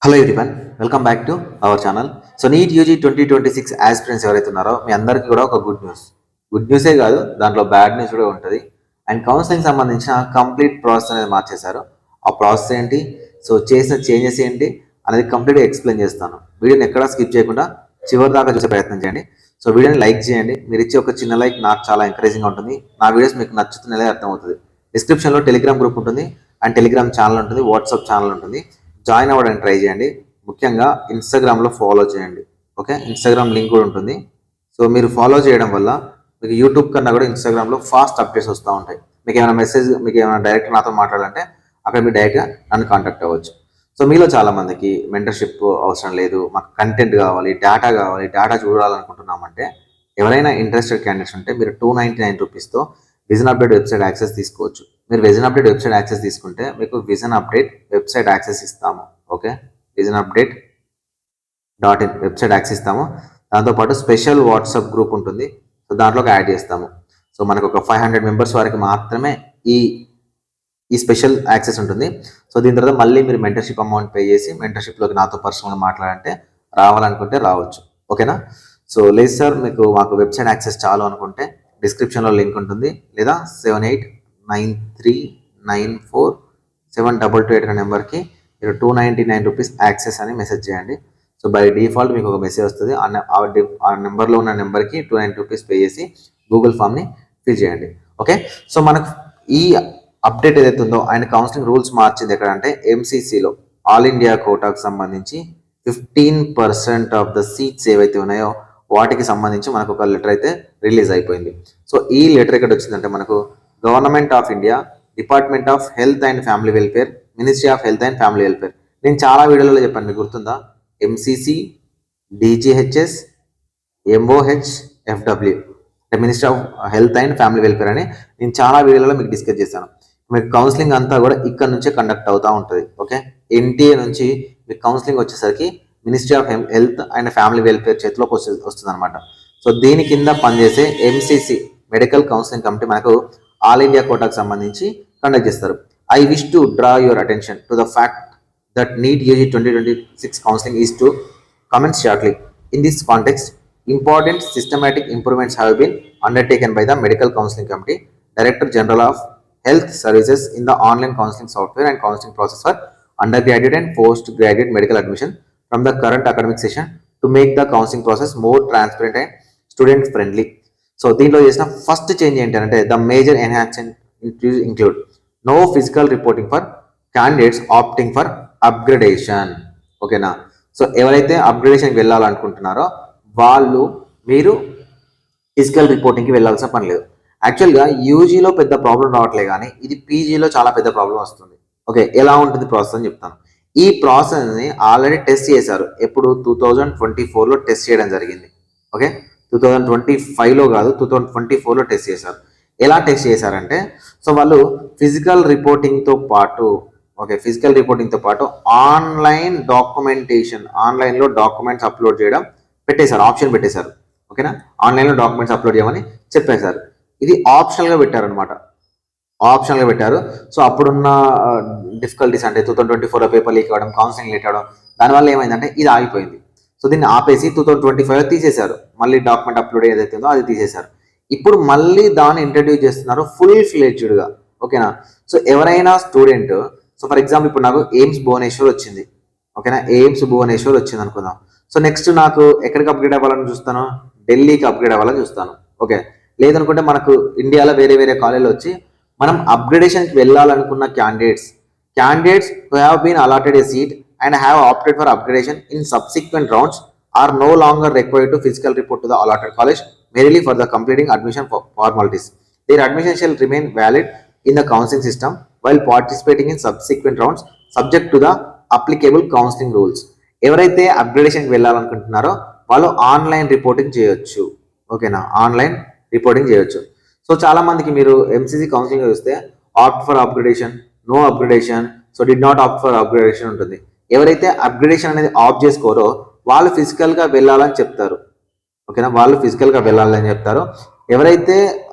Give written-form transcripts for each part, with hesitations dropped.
Hello everyone, welcome back to our channel. So NEET UG 2026 aspirants ఎవరైతే ఉన్నారో మీ అందరికీ కూడా ఒక గుడ్ న్యూసే కాదు, దాంట్లో బ్యాడ్ న్యూస్ కూడా ఉంటుంది. అండ్ కౌన్సిలింగ్ సంబంధించిన కంప్లీట్ ప్రాసెస్ అనేది మార్చేశారు. ఆ ప్రాసెస్ ఏంటి, సో చేసిన చేంజెస్ ఏంటి అనేది కంప్లీట్గా ఎక్స్ప్లెయిన్ చేస్తాను. వీడియోని ఎక్కడా స్కిప్ చేయకుండా చివరి దాకా చూసే ప్రయత్నం చేయండి. సో వీడియోని లైక్ చేయండి. మీరు ఇచ్చే ఒక చిన్న లైక్ నాకు చాలా ఎంకరేజింగ్గా ఉంటుంది. నా వీడియోస్ మీకు నచ్చుతున్నదే అర్థమవుతుంది. డిస్క్రిప్షన్లో టెలిగ్రామ్ గ్రూప్ ఉంటుంది, అండ్ టెలిగ్రామ్ ఛానల్ ఉంటుంది, వాట్సాప్ ఛానల్ ఉంటుంది. జాయిన్ అవ్వడానికి ట్రై చేయండి. ముఖ్యంగా ఇన్స్టాగ్రామ్లో ఫాలో చేయండి. ఓకే, ఇన్స్టాగ్రామ్ లింక్ కూడా ఉంటుంది. సో మీరు ఫాలో చేయడం వల్ల మీకు యూట్యూబ్ కన్నా కూడా ఇన్స్టాగ్రామ్లో ఫాస్ట్ అప్డేట్స్ వస్తూ ఉంటాయి. మీకు ఏమైనా మెసేజ్, మీకు ఏమైనా డైరెక్ట్ నాతో మాట్లాడాలంటే అక్కడ మీరు డైరెక్ట్గా నన్ను కాంటాక్ట్ అవ్వచ్చు. సో మీలో చాలామందికి మెంటర్షిప్ అవసరం లేదు, మాకు కంటెంట్ కావాలి, డేటా చూడాలనుకుంటున్నామంటే ఎవరైనా ఇంట్రెస్టెడ్ క్యాండిడేట్స్ ఉంటే మీరు 299 రూపీస్తో విజన్ అప్డేట్ వెబ్సైట్ యాక్సెస్ తీసుకోవచ్చు. మీరు విజన్ అప్డేట్ వెబ్సైట్ యాక్సెస్ తీసుకుంటే మీకు విజన్ అప్డేట్ వెబ్సైట్ యాక్సెస్ ఇస్తాము. Okay, vision update .in website access ఇస్తాము. దాంతోపాటు స్పెషల్ వాట్సాప్ గ్రూప్ ఉంటుంది, సో దాంట్లోకి యాడ్ చేస్తాము. సో మనకు ఒక 500 మెంబర్స్ వరకు మాత్రమే ఈ స్పెషల్ యాక్సెస్ ఉంటుంది. సో దీని తర్వాత మళ్ళీ మీరు మెంటర్షిప్ అమౌంట్ పే చేసి మెంటర్షిప్లోకి నాతో పర్సనల్గా మాట్లాడంటే రావాలనుకుంటే రావచ్చు. ఓకేనా? సో లేదు సార్ మాకు వెబ్సైట్ యాక్సెస్ చాలు అనుకుంటే డిస్క్రిప్షన్లో లింక్ ఉంటుంది, లేదా 7893947228 అనే నెంబర్కి మీరు 299 రూపీస్ యాక్సెస్ అని మెసేజ్ చేయండి. సో బై డిఫాల్ట్ మీకు ఒక మెసేజ్ వస్తుంది. ఆ నెంబర్లో ఉన్న నెంబర్కి 290 రూపీస్ పే చేసి గూగుల్ ఫామ్ని ఫిల్ చేయండి. ఓకే, సో మనకు ఈ అప్డేట్ ఏదైతే ఉందో ఆయన కౌన్సిలింగ్ రూల్స్ మార్చింది ఎక్కడంటే ఎంసీసీలో ఆల్ ఇండియా కోటాకు సంబంధించి 15% ఆఫ్ ద సీట్స్ ఏవైతే ఉన్నాయో వాటికి సంబంధించి మనకు ఒక లెటర్ అయితే రిలీజ్ అయిపోయింది. సో ఈ లెటర్ ఎక్కడ వచ్చిందంటే మనకు government of India, department of health and family welfare, ministry of health and family welfare. నేను చాలా వీడియోలలో చెప్పాను, మీకు గుర్తుందా? ఎంసీసీ, డిజిహెచ్ఎస్, ఎంఓహెచ్, ఎఫ్డబ్ల్యూ అంటే ministry of health and family welfare అని నేను చాలా వీడియోలలో మీకు డిస్కస్ చేశాను. మీకు కౌన్సిలింగ్ అంతా కూడా ఇక్కడ నుంచే కండక్ట్ అవుతూ ఉంటుంది. ఓకే, ఎన్టీఏ నుంచి మీకు కౌన్సిలింగ్ వచ్చేసరికి ministry of health and family welfare చేతిలోకి వస్తుంది అనమాట. సో దీని కింద పనిచేసే ఎంసీసీ మెడికల్ కౌన్సిలింగ్ కమిటీ మనకు ఆల్ ఇండియా కోటాకు సంబంధించి కండక్ట్ చేస్తారు. I wish to draw your attention to the fact that NEET UG 2026 counselling is to commence shortly. In this context, important systematic improvements have been undertaken by the Medical Counseling Committee, Director General of Health Services in the online counseling software and counseling process for undergraduate and postgraduate medical admission from the current academic session to make the counseling process more transparent and student friendly. So దీనిలో చేసిన first change ఏంటంటే the major enhancement include no physical reporting for candidates opting for upgradation. ఓకేనా? So ఎవరైతే అప్గ్రేడేషన్కి వెళ్ళాలనుకుంటున్నారో వాళ్ళు మీరు physical రిపోర్టింగ్కి వెళ్ళాల్సిన పని లేదు. యాక్చువల్గా యూజీలో పెద్ద ప్రాబ్లం రావట్లే, కానీ ఇది పీజీలో చాలా పెద్ద ప్రాబ్లం వస్తుంది. ఓకే, ఎలా ఉంటుంది ప్రాసెస్ అని చెప్తాను. ఈ ప్రాసెస్ని ఆల్రెడీ టెస్ట్ చేశారు. ఎప్పుడు 2024లో టెస్ట్ చేయడం జరిగింది. ఓకే, 2025లో కాదు, 2024లో టెస్ట్ చేశారు. ఎలా టెస్ట్ చేశారంటే, సో వాళ్ళు ఫిజికల్ రిపోర్టింగ్తో పాటు ఆన్లైన్ డాక్యుమెంటేషన్, ఆన్లైన్లో డాక్యుమెంట్స్ అప్లోడ్ చేయడం ఆప్షన్ పెట్టేశారు. ఓకేనా? ఆన్లైన్లో డాక్యుమెంట్స్ అప్లోడ్ చేయమని చెప్పేశారు. ఇది ఆప్షనల్గా పెట్టారు. సో అప్పుడున్న డిఫికల్టీస్ అంటే 2024లో పేపర్ లీక్ అవ్వడం, కౌన్సిలింగ్ లేట్ అవ్వడం, దానివల్ల ఏమైందంటే ఇది ఆగిపోయింది. సో దీన్ని ఆపేసి 2025లో తీసేశారు. మళ్ళీ డాక్యుమెంట్ అప్లోడ్ ఏదైతే ఉందో అది తీసేశారు. ఇప్పుడు మళ్ళీ దాన్ని ఇంట్రడ్యూస్ చేస్తున్నారు ఫుల్ ఫ్లెడ్జ్డ్గా. ఓకేనా? సో ఎవరైనా స్టూడెంట్, సో ఫర్ ఎగ్జాంపుల్ ఇప్పుడు నాకు ఎయిమ్స్ భువనేశ్వర్ వచ్చింది. ఓకేనా? ఎయిమ్స్ భువనేశ్వర్ వచ్చింది అనుకుందాం. సో నెక్స్ట్ నాకు ఎక్కడికి అప్గ్రేడ్ అవ్వాలని చూస్తాను? ఢిల్లీకి అప్గ్రేడ్ అవ్వాలని చూస్తాను. ఓకే, లేదనుకుంటే మనకు ఇండియాలో వేరే కాలేజీలో వచ్చి మనం అప్గ్రేడేషన్కి వెళ్ళాలనుకున్న candidates who have been allotted a seat and have opted for upgradation in subsequent rounds are no longer required to physical report to the allotted college merely for the completing admission formalities. Their admission shall remain valid in the counseling system while participating in subsequent rounds subject to the applicable counseling rules. ఎవరైతే అప్గ్రేడేషన్కి వెళ్ళాలనుకుంటున్నారో వాళ్ళు online reporting చేయొచ్చు. ఓకేనా? Online reporting చేయొచ్చు. So చాలా మందికి మీరు MCC counselling చూస్తే opt for upgradation, no upgradation, so did not opt for upgradation ఉంటుంది. ఎవరైతే అప్గ్రేడేషన్ అనేది ఆప్ట్ చేసుకోరో వాళ్ళు ఫిజికల్గా వెళ్ళాలని చెప్తారు. ఓకేనా? వాళ్ళు ఫిజికల్గా వెళ్ళాలని చెప్తారు. ఎవరైతే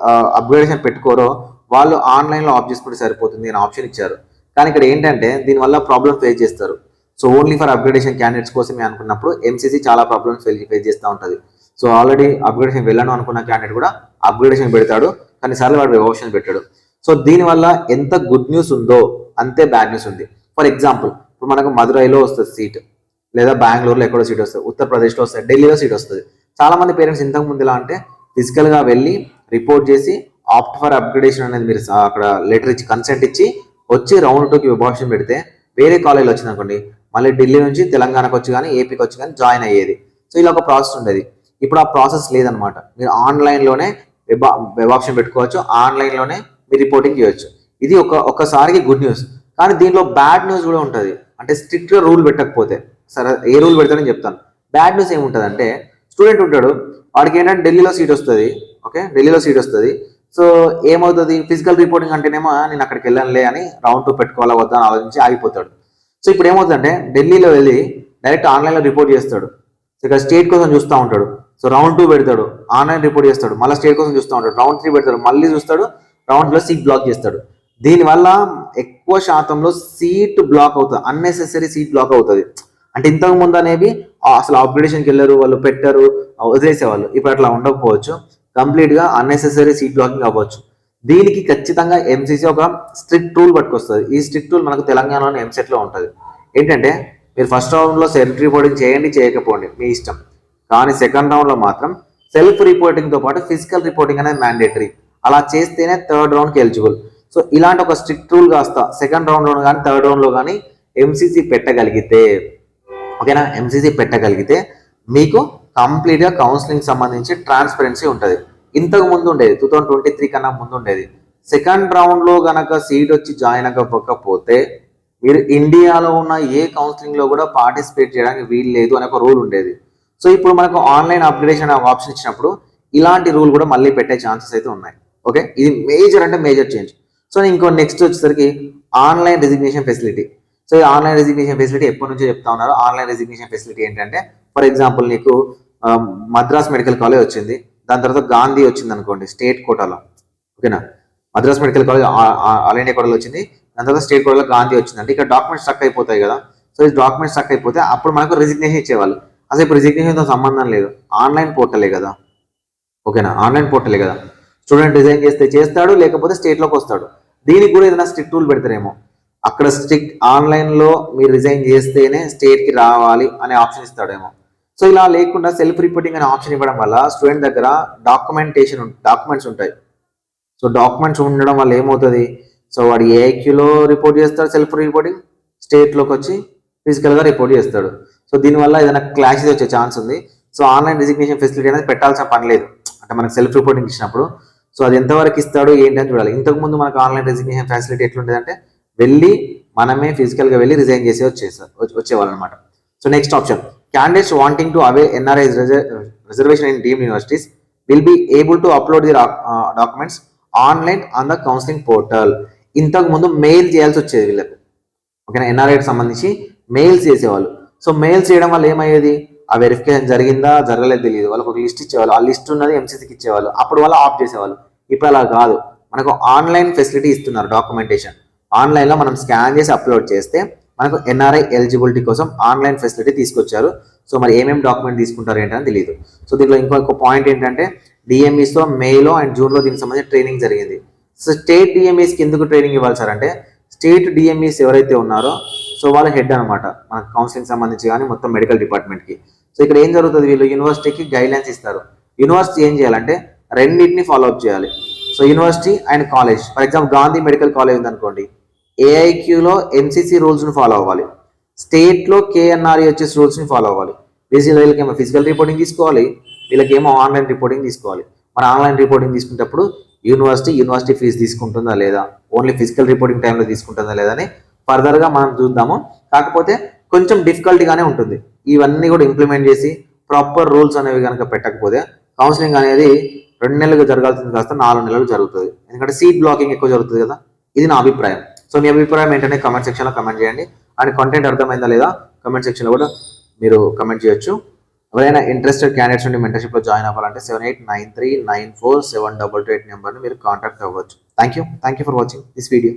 అప్గ్రేడేషన్ పెట్టుకోరో వాళ్ళు ఆన్లైన్లో ఆప్ట్ చేసుకుంటే సరిపోతుంది అని ఆప్షన్ ఇచ్చారు. కానీ ఇక్కడ ఏంటంటే దీనివల్ల ప్రాబ్లం ఫేస్ చేస్తారు. So only for upgradation candidates కోసమే అనుకున్నప్పుడు ఎంసీసీ చాలా ప్రాబ్లమ్స్ ఫేస్ చేస్తూ ఉంటుంది. సో ఆల్రెడీ అప్గ్రేడేషన్ వెళ్ళను అనుకున్న క్యాండిడేట్ కూడా అప్గ్రేడేషన్ పెడతాడు, కానీ సార్లు వాడు ఆప్షన్ పెట్టాడు. సో దీనివల్ల ఎంత గుడ్ న్యూస్ ఉందో అంతే బ్యాడ్ న్యూస్ ఉంది. ఫర్ ఎగ్జాంపుల్ ఇప్పుడు మనకు మదురైలో వస్తుంది సీట్, లేదా బెంగళూరులో ఎక్కడో సీట్ వస్తుంది, ఉత్తరప్రదేశ్లో వస్తుంది, ఢిల్లీలో సీట్ వస్తుంది. చాలా మంది పేరెంట్స్ ఇంతకు ముందు ఎలా అంటే ఫిజికల్గా వెళ్ళి రిపోర్ట్ చేసి ఆప్ట్ ఫర్ అప్గ్రేడేషన్ అనేది మీరు అక్కడ లెటర్ ఇచ్చి కన్సెంట్ ఇచ్చి వచ్చి రౌండ్ 2కి విభాషణ పెడితే వేరే కాలేజ్లో వచ్చింది అనుకోండి, మళ్ళీ ఢిల్లీ నుంచి తెలంగాణకు వచ్చి కానీ ఏపీకి వచ్చి కానీ జాయిన్ అయ్యేది. సో ఇలా ఒక ప్రాసెస్ ఉండేది. ఇప్పుడు ఆ ప్రాసెస్ లేదనమాట. మీరు ఆన్లైన్లోనే వెబ్ ఆప్షన్ పెట్టుకోవచ్చు, ఆన్లైన్లోనే మీరు రిపోర్టింగ్ చేయొచ్చు. ఇది ఒక్కసారికి గుడ్ న్యూస్. కానీ దీనిలో బ్యాడ్ న్యూస్ కూడా ఉంటుంది. అంటే స్ట్రిక్ట్గా రూల్ పెట్టకపోతే, సరే ఏ రూల్ పెడతానని చెప్తాను. బ్యాడ్ న్యూస్ ఏముంటుంది అంటే స్టూడెంట్ ఉంటాడు, వాడికి ఏంటంటే ఢిల్లీలో సీట్ వస్తుంది. ఓకే, ఢిల్లీలో సీట్ వస్తుంది. సో ఏమవుతుంది, ఫిజికల్ రిపోర్టింగ్ అంటేనేమో నేను అక్కడికి వెళ్ళనులే అని రౌండ్ 2 పెట్టుకోవాలా వద్దా అని ఆలోచించి ఆగిపోతాడు. సో ఇప్పుడు ఏమవుతుందంటే ఢిల్లీలో వెళ్ళి డైరెక్ట్ ఆన్లైన్లో రిపోర్ట్ చేస్తాడు. సో ఇక్కడ స్టేట్ కోసం చూస్తూ ఉంటాడు. సో రౌండ్ 2 పెడతాడు, ఆన్లైన్ రిపోర్ట్ చేస్తాడు, మళ్ళీ స్టేట్ కోసం చూస్తూ ఉంటాడు, రౌండ్ 3 పెడతాడు, మళ్ళీ చూస్తాడు, రౌండ్లో సీట్ బ్లాక్ చేస్తాడు. దీనివల్ల ఎక్కువ శాతంలో సీట్ బ్లాక్ అవుతుంది, అన్నెసెసరీ సీట్ బ్లాక్ అవుతుంది. అంటే ఇంతకు ముందు అనేవి అసలు అప్గ్రేడేషన్కి వెళ్ళారు, వాళ్ళు పెట్టారు, వదిలేసేవాళ్ళు. ఇప్పుడు అట్లా ఉండకపోవచ్చు, కంప్లీట్గా అన్నెసెసరీ సీట్ బ్లాకింగ్ అవ్వచ్చు. దీనికి ఖచ్చితంగా ఎంసీసీ ఒక స్ట్రిక్ట్ రూల్ పట్టుకొస్తుంది. ఈ స్ట్రిక్ట్ రూల్ మనకు తెలంగాణలోని ఎంసెట్లో ఉంటుంది. ఏంటంటే మీరు ఫస్ట్ రౌండ్లో సెల్ఫ్ రిపోర్టింగ్ చేయండి, చేయకపోండి మీ ఇష్టం. కానీ సెకండ్ రౌండ్లో మాత్రం సెల్ఫ్ రిపోర్టింగ్తో పాటు ఫిజికల్ రిపోర్టింగ్ అనేది మ్యాండేటరీ. అలా చేస్తేనే థర్డ్ రౌండ్కి ఎలిజిబుల్. సో ఇలాంటి ఒక స్ట్రిక్ట్ రూల్ కాస్త సెకండ్ రౌండ్లో కానీ థర్డ్ రౌండ్లో కానీ ఎంసీసీ పెట్టగలిగితే, ఓకేనా, ఎంసీసీ పెట్టగలిగితే మీకు కంప్లీట్గా కౌన్సిలింగ్ సంబంధించి ట్రాన్స్పరెన్సీ ఉంటుంది. ఇంతకు ముందు ఉండేది 2023 కన్నా ముందు ఉండేది. సెకండ్ రౌండ్లో గనక సీట్ వచ్చి జాయిన్ అవ్వకపోతే మీరు ఇండియాలో ఉన్న ఏ కౌన్సిలింగ్లో కూడా పార్టిసిపేట్ చేయడానికి వీలు లేదు అనే ఒక రూల్ ఉండేది. సో ఇప్పుడు మనకు ఆన్లైన్ అప్గ్రేడేషన్ ఆప్షన్ ఇచ్చినప్పుడు ఇలాంటి రూల్ కూడా మళ్ళీ పెట్టే ఛాన్సెస్ అయితే ఉన్నాయి. ఓకే, ఇది మేజర్ అంటే మేజర్ చేంజ్. సో ఇంకో నెక్స్ట్ వచ్చేసరికి ఆన్లైన్ రెసిగ్నేషన్ ఫెసిలిటీ. సో ఈ ఆన్లైన్ రెసిగ్నేషన్ ఫెసిలిటీ ఎప్పటి నుంచో చెప్తా ఉన్నారు. ఆన్లైన్ రెసిగ్నేషన్ ఫెసిలిటీ ఏంటంటే, ఫర్ ఎగ్జాంపుల్ నీకు మద్రాస్ మెడికల్ కాలేజ్ వచ్చింది, దాని తర్వాత గాంధీ వచ్చింది అనుకోండి స్టేట్ కోటాలో, ఓకేనా. Madras medical college all India కోటాలో వచ్చింది, దాని తర్వాత స్టేట్ కోటాలో గాంధీ వచ్చిందంటే ఇక్కడ డాక్యుమెంట్స్ స్ట్రక్ అయిపోతాయి కదా. సో ఈ డాక్యుమెంట్స్ స్ట్రక్ అయిపోతే అప్పుడు మనకు రెసిగ్నేషన్ ఇచ్చేవాళ్ళు. అసలు ఇప్పుడు రెసిగ్నేషన్తో సంబంధం లేదు, ఆన్లైన్ పోర్టలే కదా, ఓకేనా, ఆన్లైన్ పోర్టలే కదా. స్టూడెంట్ రిజైన్ చేస్తే చేస్తాడు, లేకపోతే స్టేట్లోకి వస్తాడు. దీనికి కూడా ఏదైనా స్ట్రిక్ట్ రూల్ పెడతారేమో, అక్కడ స్ట్రిక్ట్ ఆన్లైన్లో మీరు రిజైన్ చేస్తేనే స్టేట్కి రావాలి అనే ఆప్షన్ ఇస్తాడేమో. సో ఇలా లేకుండా సెల్ఫ్ రిపోర్టింగ్ అనే ఆప్షన్ ఇవ్వడం వల్ల స్టూడెంట్ దగ్గర డాక్యుమెంట్స్ ఉంటాయి. సో డాక్యుమెంట్స్ ఉండడం వల్ల ఏమవుతుంది, సో వాడు ఏఐక్యూలో రిపోర్ట్ చేస్తాడు సెల్ఫ్ రిపోర్టింగ్, స్టేట్లోకి వచ్చి ఫిజికల్గా రిపోర్ట్ చేస్తాడు. సో దీనివల్ల ఏదైనా క్లాషెస్ వచ్చే ఛాన్స్ ఉంది. సో ఆన్లైన్ రెసిగ్నేషన్ ఫెసిలిటీ అనేది పెట్టాల్సిన పని లేదు, అంటే మనకు సెల్ఫ్ రిపోర్టింగ్ ఇచ్చినప్పుడు. సో అది ఎంతవరకు ఇస్తాడు ఏంటి అని చూడాలి. ఇంతకుముందు మనకు ఆన్లైన్ రెసిగ్నేషన్ ఫెసిలిటీ ఎట్లుండేది అంటే వెళ్ళి మనమే ఫిజికల్గా వెళ్ళి రిజైన్ చేసి వచ్చేవాళ్ళు అనమాట. So next option, candidates wanting to avail NRI's reservation in deemed universities will be able to upload their documents online on the counseling portal. ఇంతకు ముందు మెయిల్ చేయాల్సి వచ్చేది వీళ్ళకు, ఓకేనా, ఎన్ఆర్ఐకి సంబంధించి మెయిల్స్ చేసేవాళ్ళు. సో మెయిల్స్ చేయడం వల్ల ఏమయ్యేది, ఆ వెరిఫికేషన్ జరిగిందా జరగలేదు తెలియదు, వాళ్ళకి ఒక లిస్ట్ ఇచ్చేవాళ్ళు, ఆ లిస్ట్ ఉన్నది ఎంసీసీకి ఇచ్చేవాళ్ళు, అప్పుడు వాళ్ళు ఆఫ్ చేసేవాళ్ళు. ఇప్పుడు అలా కాదు, మనకు ఆన్లైన్ ఫెసిలిటీ ఇస్తున్నారు. డాక్యుమెంటేషన్ ఆన్లైన్లో మనం స్కాన్ చేసి అప్లోడ్ చేస్తే మనకు ఎన్ఆర్ఐ ఎలిజిబిలిటీ కోసం ఆన్లైన్ ఫెసిలిటీ తీసుకొచ్చారు. సో మరి ఏమేమి డాక్యుమెంట్ తీసుకుంటారు ఏంటని తెలియదు. సో దీంట్లో ఇంకొక పాయింట్ ఏంటంటే డిఎంఈస్లో మేలో అండ్ జూన్లో దీనికి సంబంధించి ట్రైనింగ్ జరిగింది. సో స్టేట్ డిఎంఈస్కి ఎందుకు ట్రైనింగ్ ఇవ్వాలి సార్ అంటే, స్టేట్ డిఎంఈస్ ఎవరైతే ఉన్నారో సో వాళ్ళ హెడ్ అనమాట మన కౌన్సిలింగ్ సంబంధించి కానీ మొత్తం మెడికల్ డిపార్ట్మెంట్కి. సో ఇక్కడ ఏం జరుగుతుంది, వీళ్ళు యూనివర్సిటీకి గైడ్లైన్స్ ఇస్తారు. యూనివర్సిటీ ఏం చేయాలంటే రెండింటిని ఫాలో అప్ చేయాలి. So university and college, for example Gandhi medical college ఉందనుకోండి, ఏఐక్యూలో ఎంసీసీ రూల్స్ని ఫాలో అవ్వాలి, స్టేట్లో కేఎన్ఆర్ఈ వచ్చేసి రూల్స్ని ఫాలో అవ్వాలి. బేసిక్గా వీళ్ళకేమో ఫిజికల్ రిపోర్టింగ్ తీసుకోవాలి, వీళ్ళకేమో ఆన్లైన్ రిపోర్టింగ్ తీసుకోవాలి. మన ఆన్లైన్ రిపోర్టింగ్ తీసుకునేటప్పుడు యూనివర్సిటీ ఫీజు తీసుకుంటుందా లేదా, ఓన్లీ ఫిజికల్ రిపోర్టింగ్ టైంలో తీసుకుంటుందా లేదా అని ఫర్దర్గా మనం చూద్దాము. కాకపోతే కొంచెం డిఫికల్టీగానే ఉంటుంది. ఇవన్నీ కూడా ఇంప్లిమెంట్ చేసి ప్రాపర్ రూల్స్ అనేవి కనుక పెట్టకపోతే కౌన్సిలింగ్ అనేది 2 నెలలుగా జరగాల్సింది కాస్త 4 నెలలు జరుగుతుంది. ఎందుకంటే సీట్ బ్లాకింగ్ ఎక్కువ జరుగుతుంది కదా. ఇది నా అభిప్రాయం. సో మీ అభిప్రాయం ఏంటంటే కమెంట్ సెక్షన్లో కమెంట్ చేయండి. అండ్ కంటెంట్ అర్థమైందా లేదా కమెంట్ సెక్షన్లో కూడా మీరు కమెంట్ చేయొచ్చు. ఎవరైనా ఇంట్రెస్టెడ్ క్యాండిడేట్స్ నుండి మెంటర్షిప్లో జాయిన్ అవ్వాలంటే 7893947228 నెంబర్ని మీరు కాంటాక్ట్ అవ్వచ్చు. Thank you for watching this video.